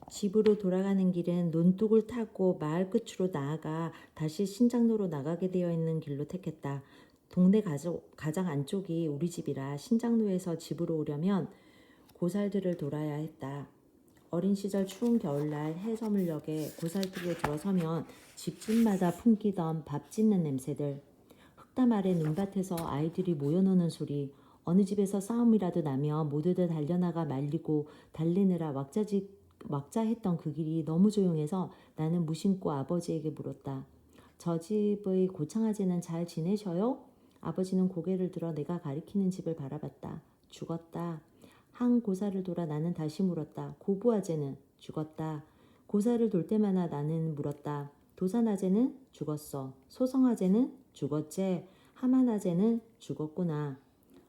집으로 돌아가는 길은 논둑을 타고 마을 끝으로 나아가 다시 신장로로 나가게 되어 있는 길로 택했다. 동네 가장 안쪽이 우리 집이라 신장로에서 집으로 오려면 고살들을 돌아야 했다. 어린 시절 추운 겨울날 해저물역에 고살길에 들어서면 집집마다 풍기던 밥 짓는 냄새들, 흙담 아래 눈밭에서 아이들이 모여노는 소리, 어느 집에서 싸움이라도 나면 모두들 달려나가 말리고 달래느라 왁자했던 그 길이 너무 조용해서 나는 무심코 아버지에게 물었다. 저 집의 고창아재는 잘 지내셔요? 아버지는 고개를 들어 내가 가리키는 집을 바라봤다. 죽었다. 한 고사를 돌아 나는 다시 물었다. 고부아재는? 죽었다. 고사를 돌 때마다 나는 물었다. 도산아재는? 죽었어. 소성아재는? 죽었제. 하만아재는? 죽었구나.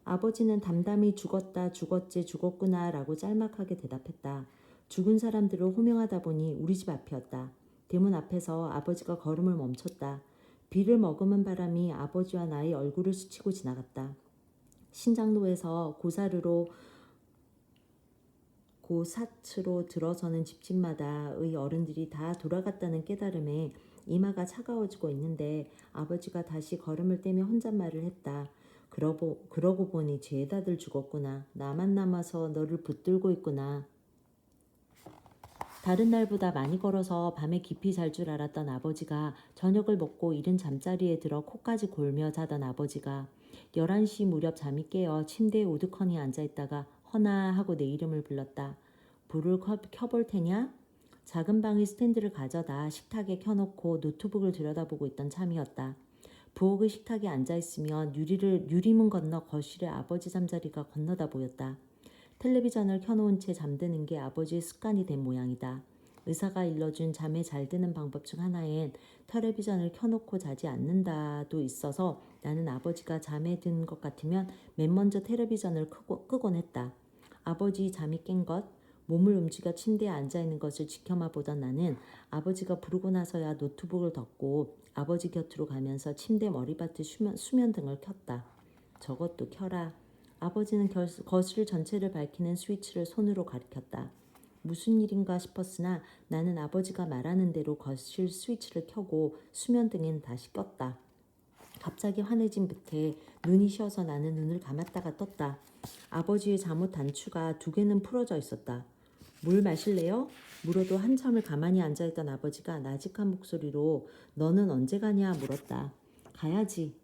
아버지는 담담히 죽었다, 죽었지, 죽었구나 라고 짤막하게 대답했다. 죽은 사람들을 호명하다 보니 우리 집 앞이었다. 대문 앞에서 아버지가 걸음을 멈췄다. 비를 머금은 바람이 아버지와 나의 얼굴을 스치고 지나갔다. 신장로에서 고사츠로 들어서는 집집마다의 어른들이 다 돌아갔다는 깨달음에 이마가 차가워지고 있는데 아버지가 다시 걸음을 떼며 혼잣말을 했다. 그러고 보니 죄다들 죽었구나. 나만 남아서 너를 붙들고 있구나. 다른 날보다 많이 걸어서 밤에 깊이 잘 줄 알았던 아버지가 저녁을 먹고 이른 잠자리에 들어 코까지 골며 자던 아버지가 11시 무렵 잠이 깨어 침대에 우두커니 앉아있다가 허나 하고 내 이름을 불렀다. 불을 켜볼 테냐? 작은 방의 스탠드를 가져다 식탁에 켜놓고 노트북을 들여다보고 있던 참이었다. 부엌의 식탁에 앉아있으면 유리문 건너 거실에 아버지 잠자리가 건너다 보였다. 텔레비전을 켜놓은 채 잠드는 게 아버지의 습관이 된 모양이다. 의사가 일러준 잠에 잘 드는 방법 중 하나엔 텔레비전을 켜놓고 자지 않는다도 있어서 나는 아버지가 잠에 든 것 같으면 맨 먼저 텔레비전을 끄곤 했다. 아버지 잠이 깬 것, 몸을 움직여 침대에 앉아있는 것을 지켜만 보던 나는 아버지가 부르고 나서야 노트북을 덮고 아버지 곁으로 가면서 침대 머리맡의 수면등을 켰다. 저것도 켜라. 아버지는 거실 전체를 밝히는 스위치를 손으로 가리켰다. 무슨 일인가 싶었으나 나는 아버지가 말하는 대로 거실 스위치를 켜고 수면등엔 다시 껐다. 갑자기 환해진 듯해 눈이 쉬어서 나는 눈을 감았다가 떴다. 아버지의 잠옷 단추가 2개는 풀어져 있었다. 물 마실래요? 물어도 한참을 가만히 앉아있던 아버지가 나직한 목소리로 너는 언제 가냐 물었다. 가야지.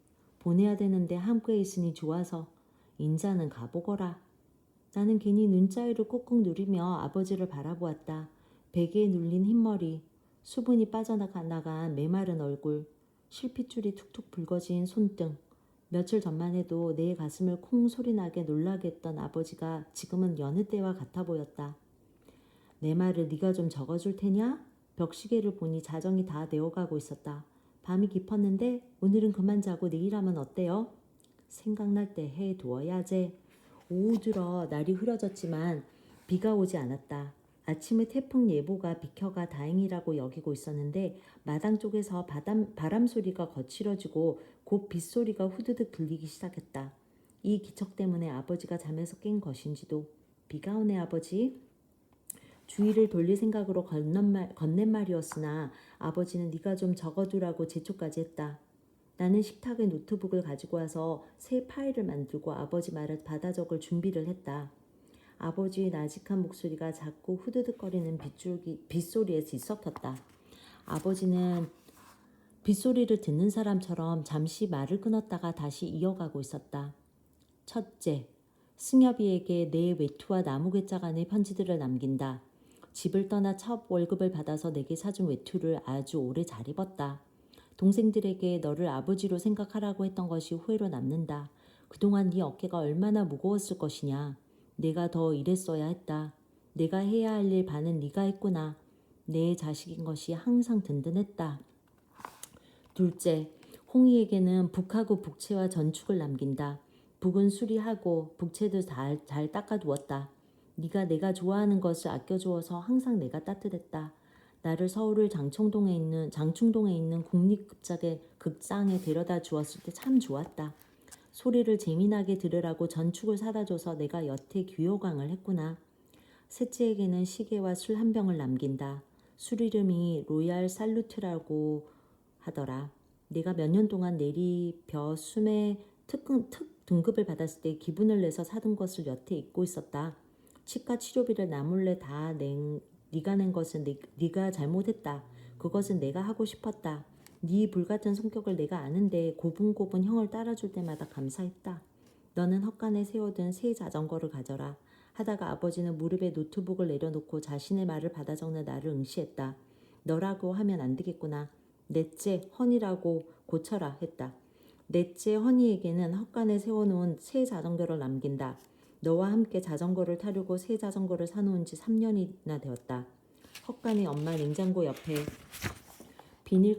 보내야 되는데 함께 있으니 좋아서. 인자는 가보거라. 나는 괜히 눈자위를 꾹꾹 누리며 아버지를 바라보았다. 베개에 눌린 흰머리, 수분이 빠져나간 메마른 얼굴, 실핏줄이 툭툭 붉어진 손등. 며칠 전만 해도 내 가슴을 콩 소리나게 놀라게 했던 아버지가 지금은 여느 때와 같아 보였다. 내 말을 네가 좀 적어줄 테냐? 벽시계를 보니 자정이 다 되어가고 있었다. 밤이 깊었는데 오늘은 그만 자고 내일 하면 어때요? 생각날 때 해두어야제. 오후 들어 날이 흐려졌지만 비가 오지 않았다. 아침의 태풍 예보가 비켜가 다행이라고 여기고 있었는데 마당 쪽에서 바람 소리가 거칠어지고 곧 빗소리가 후드득 들리기 시작했다. 이 기척 때문에 아버지가 잠에서 깬 것인지도. 비가 오네 아버지. 주위를 돌릴 생각으로 건넨 말이었으나 아버지는 네가 좀 적어두라고 재촉까지 했다. 나는 식탁에 노트북을 가지고 와서 새 파일을 만들고 아버지 말을 받아 적을 준비를 했다. 아버지의 나직한 목소리가 자꾸 후드득거리는 빗소리에 뒤섞였다. 아버지는 빗소리를 듣는 사람처럼 잠시 말을 끊었다가 다시 이어가고 있었다. 첫째, 승엽이에게 내 외투와 나무괴짜 간의 편지들을 남긴다. 집을 떠나 첫 월급을 받아서 내게 사준 외투를 아주 오래 잘 입었다. 동생들에게 너를 아버지로 생각하라고 했던 것이 후회로 남는다. 그동안 네 어깨가 얼마나 무거웠을 것이냐. 내가 더 일했어야 했다. 내가 해야 할 일 반은 네가 했구나. 내 자식인 것이 항상 든든했다. 둘째, 홍이에게는 북하고 북채와 전축을 남긴다. 북은 수리하고 북채도 잘 닦아두었다. 네가 내가 좋아하는 것을 아껴주어서 항상 내가 따뜻했다. 나를 서울 장충동에 있는 국립극장에 데려다 주었을 때 참 좋았다. 소리를 재미나게 들으라고 전축을 사다 줘서 내가 여태 귀호강을 했구나. 셋째에게는 시계와 술 한 병을 남긴다. 술 이름이 로얄 살루트라고 하더라. 내가 몇 년 동안 내리벼 숨의 특 등급을 받았을 때 기분을 내서 사둔 것을 여태 잊고 있었다. 치과 치료비를 나 몰래 네가 낸 것은 네가 잘못했다. 그것은 내가 하고 싶었다. 네 불같은 성격을 내가 아는데 고분고분 형을 따라줄 때마다 감사했다. 너는 헛간에 세워둔 새 자전거를 가져라. 하다가 아버지는 무릎에 노트북을 내려놓고 자신의 말을 받아 적는 나를 응시했다. 너라고 하면 안 되겠구나. 넷째 허니라고 고쳐라 했다. 넷째 허니에게는 헛간에 세워놓은 새 자전거를 남긴다. 너와 함께 자전거를 타려고 새 자전거를 사놓은 지 3년이나 되었다. 헛간에 엄마 냉장고 옆에 비닐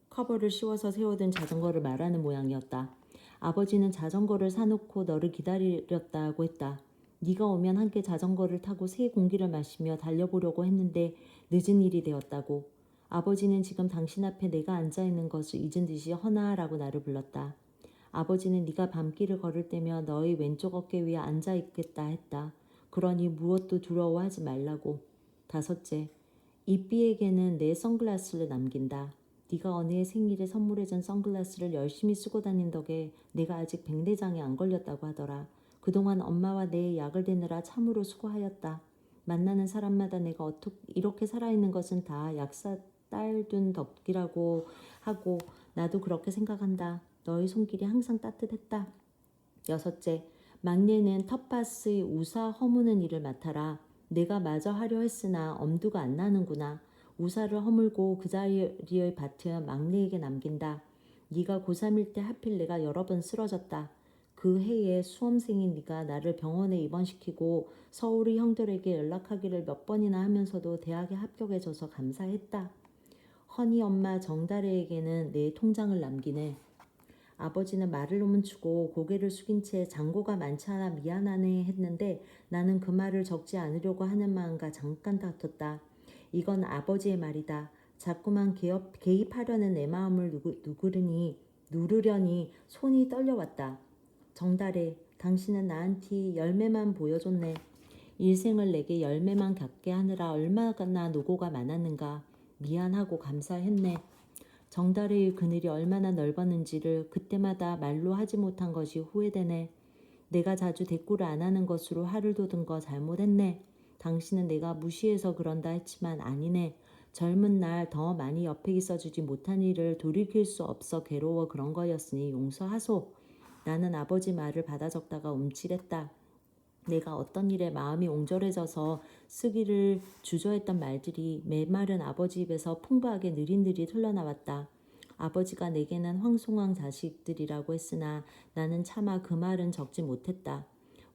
커버를 씌워서 세워둔 자전거를 말하는 모양이었다. 아버지는 자전거를 사놓고 너를 기다렸다고 했다. 네가 오면 함께 자전거를 타고 새 공기를 마시며 달려보려고 했는데 늦은 일이 되었다고. 아버지는 지금 당신 앞에 내가 앉아있는 것을 잊은 듯이 허나라고 나를 불렀다. 아버지는 네가 밤길을 걸을 때며 너의 왼쪽 어깨 위에 앉아있겠다 했다. 그러니 무엇도 두려워하지 말라고. 다섯째, 이삐에게는 내 선글라스를 남긴다. 네가 언니의 생일에 선물해준 선글라스를 열심히 쓰고 다닌 덕에 내가 아직 백내장에 안 걸렸다고 하더라. 그동안 엄마와 내 약을 대느라 참으로 수고하였다. 만나는 사람마다 내가 어떻게 이렇게 살아있는 것은 다 약사 딸둔 덕이라고 하고 나도 그렇게 생각한다. 너의 손길이 항상 따뜻했다. 여섯째, 막내는 텃밭의 우사 허무는 일을 맡아라. 내가 마저 하려 했으나 엄두가 안 나는구나. 우사를 허물고 그 자리의 밭은 막내에게 남긴다. 네가 고3일 때 하필 내가 여러 번 쓰러졌다. 그 해에 수험생인 네가 나를 병원에 입원시키고 서울의 형들에게 연락하기를 몇 번이나 하면서도 대학에 합격해줘서 감사했다. 허니 엄마 정다래에게는 내 통장을 남기네. 아버지는 말을 멈추고 고개를 숙인 채 잔고가 많지 않아 미안하네 했는데 나는 그 말을 적지 않으려고 하는 마음과 잠깐 다퉜다. 이건 아버지의 말이다. 자꾸만 개입하려는 내 마음을 누르려니 손이 떨려왔다. 정달에 당신은 나한테 열매만 보여줬네. 일생을 내게 열매만 갖게 하느라 얼마나 노고가 많았는가. 미안하고 감사했네. 정다리의 그늘이 얼마나 넓었는지를 그때마다 말로 하지 못한 것이 후회되네. 내가 자주 대꾸를 안 하는 것으로 화를 돋은 거 잘못했네. 당신은 내가 무시해서 그런다 했지만 아니네. 젊은 날 더 많이 옆에 있어주지 못한 일을 돌이킬 수 없어 괴로워 그런 거였으니 용서하소. 나는 아버지 말을 받아 적다가 움찔했다. 내가 어떤 일에 마음이 옹졸해져서 쓰기를 주저했던 말들이 메마른 아버지 입에서 풍부하게 느릿느릿 흘러나왔다. 아버지가 내게는 황송한 자식들이라고 했으나 나는 차마 그 말은 적지 못했다.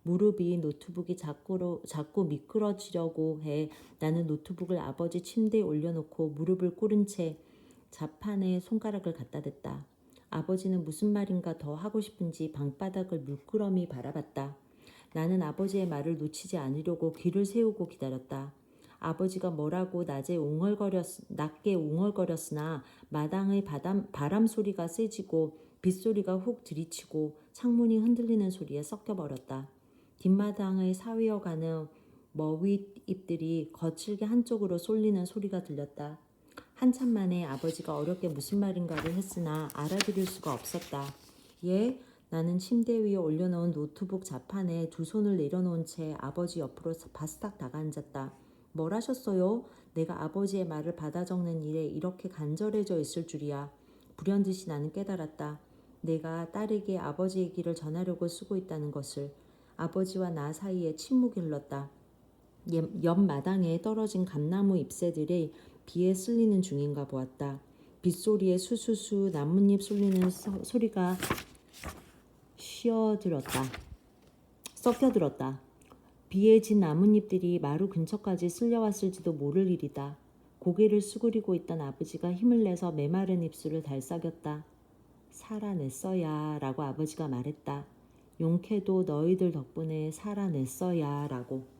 무릎이 노트북이 자꾸 미끄러지려고 해 나는 노트북을 아버지 침대에 올려놓고 무릎을 꿇은 채 자판에 손가락을 갖다 댔다. 아버지는 무슨 말인가 더 하고 싶은지 방바닥을 물끄러미 바라봤다. 나는 아버지의 말을 놓치지 않으려고 귀를 세우고 기다렸다. 아버지가 뭐라고 낮게 웅얼거렸으나 마당의 바람 소리가 세지고 빗소리가 훅 들이치고 창문이 흔들리는 소리에 섞여버렸다. 뒷마당의 사위어가는 머윗잎들이 거칠게 한쪽으로 쏠리는 소리가 들렸다. 한참 만에 아버지가 어렵게 무슨 말인가를 했으나 알아들을 수가 없었다. 예? 나는 침대 위에 올려놓은 노트북 자판에 두 손을 내려놓은 채 아버지 옆으로 바스닥 다가앉았다. 뭘 하셨어요? 내가 아버지의 말을 받아 적는 일에 이렇게 간절해져 있을 줄이야. 불현듯이 나는 깨달았다. 내가 딸에게 아버지 얘기를 전하려고 쓰고 있다는 것을. 아버지와 나 사이에 침묵이 흘렀다. 옆 마당에 떨어진 감나무 잎새들이 비에 쓸리는 중인가 보았다. 빗소리에 수수수 나뭇잎 쏠리는 소리가 섞여들었다. 비에 진 나뭇잎들이 마루 근처까지 쓸려왔을지도 모를 일이다. 고개를 수그리고 있던 아버지가 힘을 내서 메마른 입술을 달싹였다. 살아냈어야 라고 아버지가 말했다. 용케도 너희들 덕분에 살아냈어야 라고.